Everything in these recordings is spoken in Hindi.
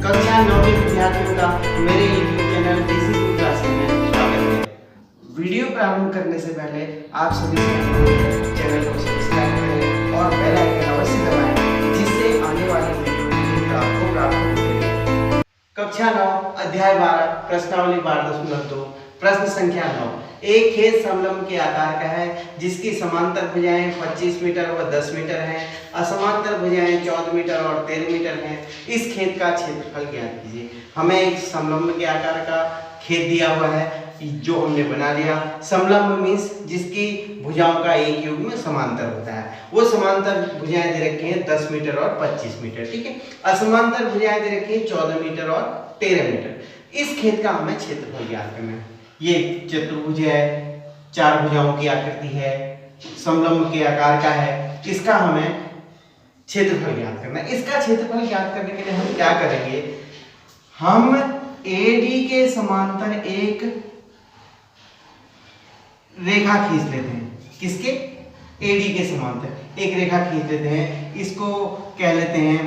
कक्षा 9वीं विद्यार्थियों का मेरे YouTube चैनल DC क्लासेस में स्वागत है। वीडियो प्रारंभ करने से पहले आप सभी से चैनल को सब्सक्राइब करें और बेल आइकन अवश्य दबाएं जिससे आने वाली वीडियो आपको प्राप्त हो सके। कक्षा 9 अध्याय 12 प्रश्नावली 12.2 प्रश्न संख्या 9। एक खेत समलंब के आकार का है जिसकी समांतर भुजाएं 25 मीटर व 10 मीटर हैं, असमांतर भुजाएं 14 मीटर और 13 मीटर हैं। इस खेत का क्षेत्रफल ज्ञात कीजिए। हमें एक समलंब के आकार का खेत दिया हुआ है जो हमने बना लिया। समलंब मीन्स जिसकी भुजाओं का एक युग्म समांतर होता है। वो समांतर भुजाएं दे रखी हैं 10 मीटर और 25 मीटर, ठीक है। असमांतर भुजाएं दे रखी हैं 14 मीटर और 13 मीटर। इस खेत का हमें क्षेत्रफल ज्ञात करना है। ये चतुर्भुज है, चार भुजाओं की आकृति है, समलंब के आकार का है। इसका हमें क्षेत्रफल ज्ञात करना है। इसका क्षेत्रफल ज्ञात करने के लिए हम क्या करेंगे, हम AD के समांतर एक रेखा खींच लेते हैं। किसके? AD के समांतर एक रेखा खींच लेते हैं। इसको कह लेते हैं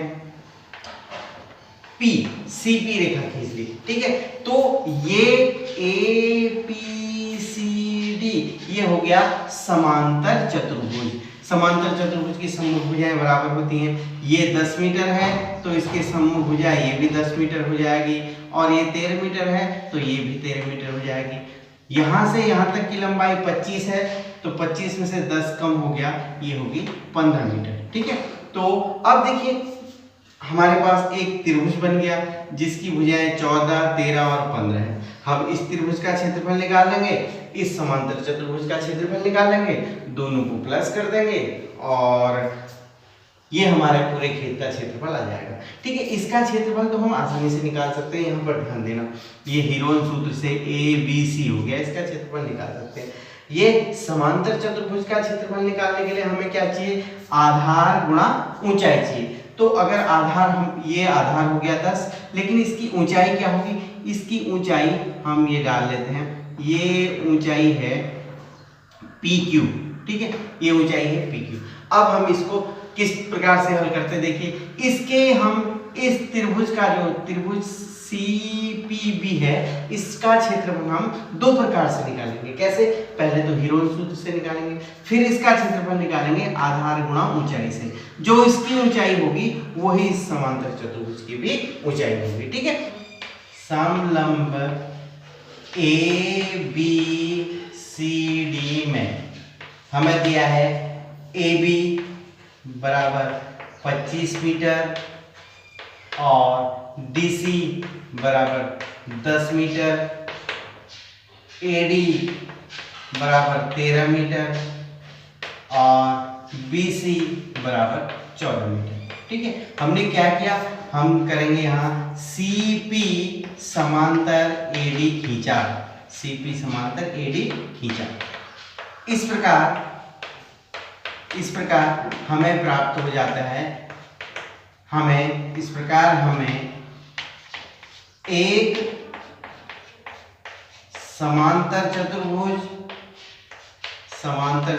CP रेखा खींच ली, ठीक है। तो ये APCD ये हो गया समांतर चतुर्भुज। समांतर चतुर्भुज की समूह भुजाएं बराबर होती हैं। ये 10 मीटर है तो इसके समूह भुजाएं ये भी 10 मीटर हो जाएगी, और ये 13 मीटर है तो ये भी 13 मीटर हो जाएगी। यहां से यहां तक की लंबाई 25 है तो 25 में से 10 कम हो गया, ये होगी 15 मीटर, ठीक है। तो अब देखिए हमारे पास एक त्रिभुज बन गया जिसकी भुजाएं 14, 13 और 15 है। हम इस त्रिभुज का क्षेत्रफल निकाल लेंगे, इस समांतर चतुर्भुज का क्षेत्रफल निकाल लेंगे, दोनों को प्लस कर देंगे और ये हमारे पूरे खेत का क्षेत्रफल आ जाएगा, ठीक है। इसका क्षेत्रफल तो हम आसानी से निकाल सकते हैं। यहाँ पर ध्यान देना, ये हीरोन सूत्र से ABC हो गया, इसका क्षेत्रफल निकाल सकते हैं। ये समांतर चतुर्भुज का क्षेत्रफल निकालने के लिए हमें क्या चाहिए, आधार गुणा ऊंचाई चाहिए। तो अगर आधार हम ये आधार हो गया 10, लेकिन इसकी ऊंचाई क्या होगी, इसकी ऊंचाई हम ये डाल लेते हैं, ये ऊंचाई है PQ, ठीक है। ये ऊंचाई है PQ। अब हम इसको किस प्रकार से हल करते हैं, देखिए इसके हम इस त्रिभुज का जो त्रिभुज CPB है इसका क्षेत्रफल हम दो प्रकार से निकालेंगे। कैसे? पहले तो हीरोन सूत्र से निकालेंगे, फिर इसका क्षेत्रफल निकालेंगे आधार गुणा ऊंचाई से। जो इसकी ऊंचाई होगी वही इस समांतर चतुर्भुज की भी ऊंचाई होगी, ठीक है। समलंब ABCD में हमें दिया है AB बराबर 25 मीटर और DC बराबर 10 मीटर, AD बराबर 13 मीटर और BC बराबर 14 मीटर, ठीक है। हमने क्या किया, हम करेंगे यहाँ CP समांतर AD खींचा, CP समांतर AD खींचा। इस प्रकार हमें प्राप्त हो जाता है, हमें एक समांतर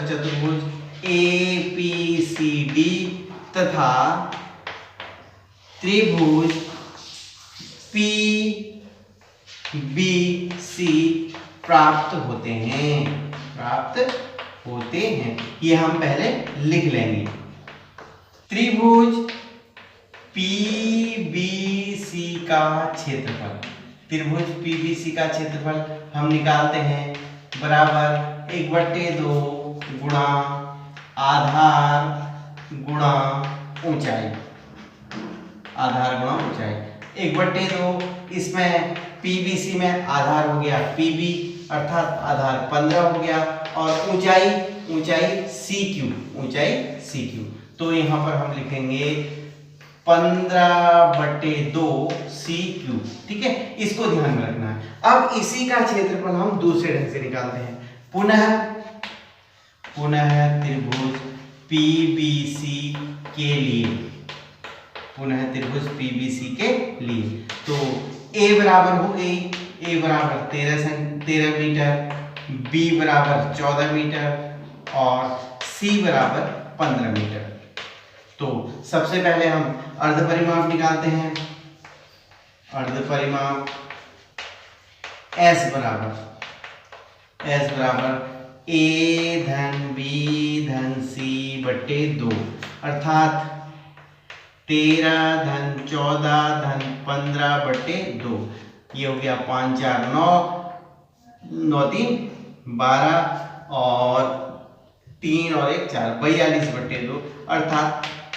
चतुर्भुज APCD तथा त्रिभुज PBC प्राप्त होते हैं। ये हम पहले लिख लेंगे। त्रिभुज PBC का क्षेत्रफल हम निकालते हैं बराबर 1/2 गुणा आधार गुणा ऊंचाई। 1/2 इसमें PBC में आधार हो गया PB अर्थात आधार 15 हो गया, और ऊंचाई CQ। तो यहाँ पर हम लिखेंगे 15/2 CQ, ठीक है। इसको ध्यान में रखना है। अब इसी का क्षेत्रफल हम दूसरे ढंग से निकालते हैं। पुनः त्रिभुज PBC के लिए तो A बराबर हो गई, A बराबर 13 मीटर, B बराबर 14 मीटर और C बराबर 15 मीटर। तो सबसे पहले हम अर्ध परिमाप निकालते हैं। अर्ध परिमाप S बराबर A धन B धन C बटे 2 अर्थात 13 धन 14 धन 15 बटे 2। ये हो गया 5 4 9 9 3 12 और 3 और 1 4 42 बटे 2 अर्थात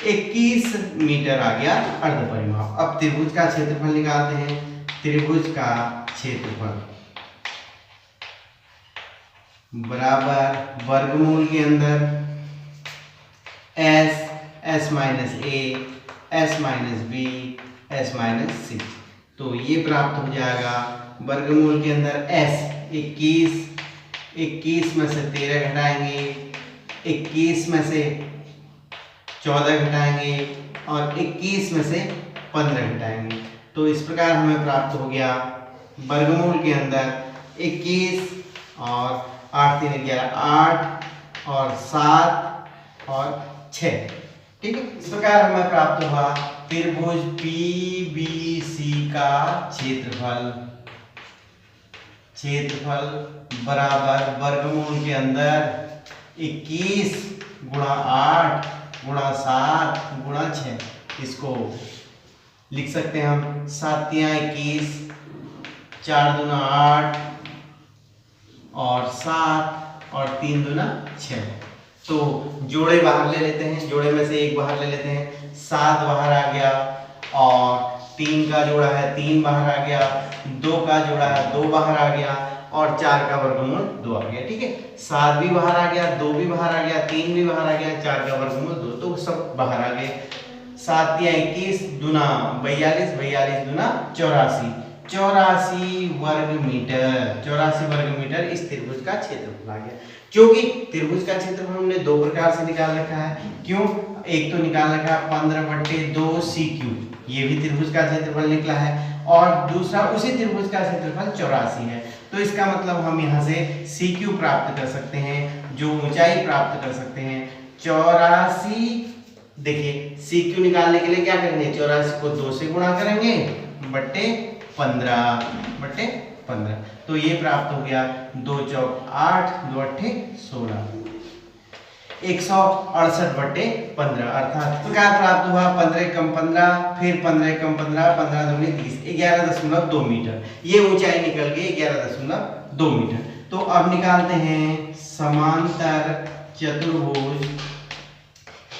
21 मीटर आ गया अर्ध परिमाप। अब त्रिभुज का क्षेत्रफल निकालते हैं। त्रिभुज का क्षेत्रफल बराबर वर्गमूल के अंदर s minus a s minus b s minus c। तो ये प्राप्त हो जाएगा वर्गमूल के अंदर s 21 में से 13 घटाएंगे, 21 में से 14 घटाएंगे और 21 में से 15 घटाएंगे। तो इस प्रकार हमें प्राप्त हो गया वर्गमूल के अंदर 21 और 8 3 11 8 और 7 और 6। ठीक है, इस प्रकार हमें प्राप्त हुआ त्रिभुज PBC का क्षेत्रफल बराबर वर्गमूल के अंदर 21 गुणा 8 गुणा 7 गुणा 6। इसको लिख सकते हैं हम 7 तिया 21 4 दूना 8 और 7 और 3 दूना 6। तो जोड़े बाहर ले लेते हैं, जोड़े में से एक बाहर ले लेते हैं, 7 बाहर आ गया और 3 का जोड़ा है 3 बाहर आ गया, 2 का जोड़ा है 2 बाहर आ गया और 4 का वर्गमूल 2 आ गया। ठीक है, 7 भी बाहर आ गया, 2 भी बाहर आ गया, 3 भी बाहर आ गया, 4 का वर्गमूल 2, तो सब बाहर आ गए। 7 या 21 दूना 42, 42 दूना 84, 84 वर्ग मीटर इस त्रिभुज का क्षेत्रफल आ गया। क्योंकि त्रिभुज का क्षेत्रफल हमने दो प्रकार से निकाल रखा है। क्यों? एक तो निकाल रखा है 15/2 CQ, ये भी त्रिभुज का क्षेत्रफल निकला है, और दूसरा उसी त्रिभुज का क्षेत्रफल 84 है। तो इसका मतलब हम यहाँ से CQ प्राप्त कर सकते हैं, जो ऊंचाई प्राप्त कर सकते हैं 84। देखिए CQ निकालने के लिए क्या करेंगे, 84 को 2 से गुणा करेंगे बटे 15, तो ये प्राप्त हो गया 2 चौक 8 2 अट्ठे 16, 168/15 अर्थात क्या प्राप्त हुआ 15 कम 15 फिर 15 कम 15 15 दूनी 30, 11.2 मीटर ये ऊंचाई निकल गई 11.2 मीटर। तो अब निकालते हैं समांतर चतुर्भुज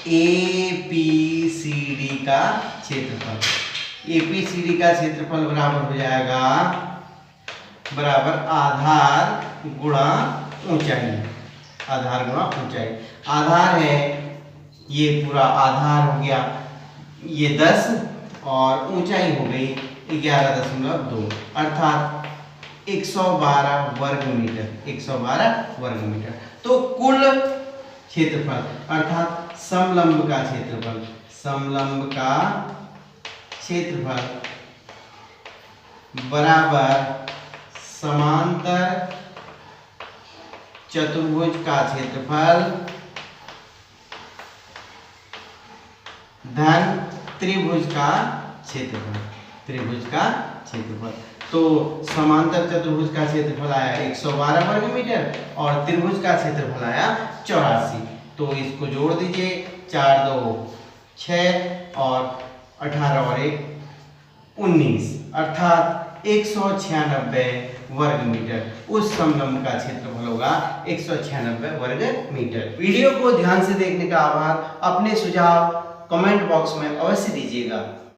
APCD का क्षेत्रफल। APCD का क्षेत्रफल बराबर हो जाएगा आधार गुणा ऊंचाई। आधार है ये पूरा आधार हो गया ये 10 और ऊंचाई हो गई 11.2 अर्थात 112 वर्ग मीटर। तो कुल क्षेत्रफल अर्थात समलंब का क्षेत्रफल बराबर समांतर चतुर्भुज का क्षेत्रफल धन त्रिभुज का क्षेत्रफल। तो समांतर चतुर्भुज का क्षेत्रफल आया 112 वर्ग मीटर और त्रिभुज का क्षेत्रफल आया 84। तो इसको जोड़ दीजिए 4 2 6 और 18 और 1 19 अर्थात 196 वर्ग मीटर उस समलंब का क्षेत्रफल होगा 196 वर्ग मीटर। वीडियो को ध्यान से देखने का आभार। अपने सुझाव कमेंट बॉक्स में अवश्य दीजिएगा।